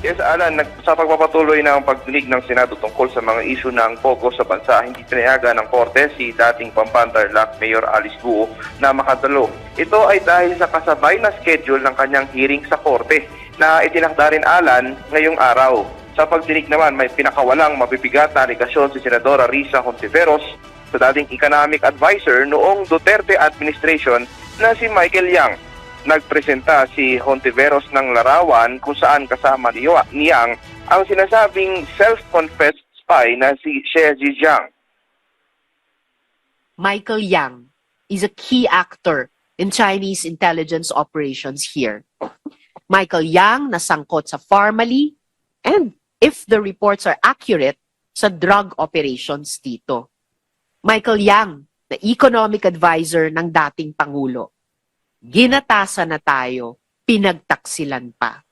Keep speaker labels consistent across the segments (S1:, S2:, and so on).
S1: Yes, Alan, sa pagpapatuloy ng pagdinig ng Senado tungkol sa mga isyu ng pogo sa bansa, hindi pinayagan ng Korte si dating Pampanga-Tarlac Mayor Alice Guo na makadalo. Ito ay dahil sa kasabay na schedule ng kanyang hearing sa Korte na itinakda rin, Alan, ngayong araw. Sa pagdinig naman, may pinakawalang mabibigat na aligasyon si Senadora Risa Hontiveros sa dating economic advisor noong Duterte administration na si Michael Yang. Nagpresenta si Hontiveros ng larawan kung saan kasama ni Yang ang sinasabing self-confessed spy na si Xie Zhejiang.
S2: Michael Yang is a key actor in Chinese intelligence operations here. Michael Yang nasangkot sa Pharmally and, if the reports are accurate, sa drug operations dito. Michael Yang, na economic advisor ng dating Pangulo. Ginatasan na tayo, pinagtaksilan pa.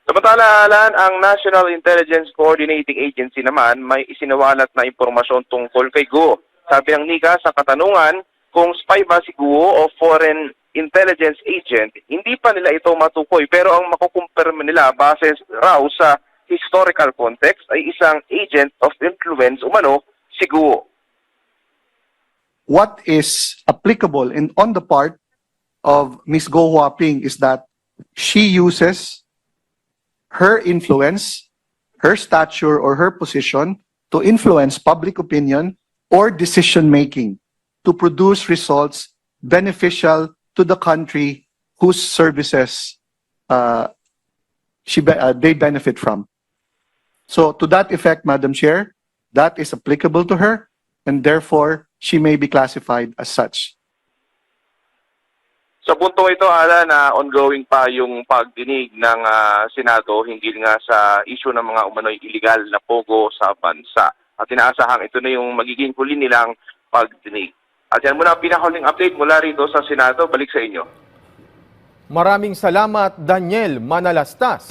S1: Samantala, Alan, ang National Intelligence Coordinating Agency naman may isinawalat na impormasyon tungkol kay Guo. Sabi ng NICA sa katanungan kung spy ba si Guo o foreign intelligence agent, hindi pa nila ito matukoy, pero ang makukumpirma nila base raw sa historical context ay isang agent of influence umano si Guo.
S3: What is applicable on the part of Ms. Go Huaping is that she uses her influence, her stature, or her position to influence public opinion or decision-making to produce results beneficial to the country whose services they benefit from. So to that effect, Madam Chair, that is applicable to her, and therefore, she may be classified as such.
S1: Sa puntong ito, Alan, na ongoing pa yung pagdinig ng Senado hinggil nga sa issue ng mga umano'y illegal na pogo sa bansa. At inaasahang ito na yung magiging huli nilang pagdinig. At yan muna ang pinahuling update mula rito sa Senado. Balik sa inyo.
S4: Maraming salamat, Daniel Manalastas.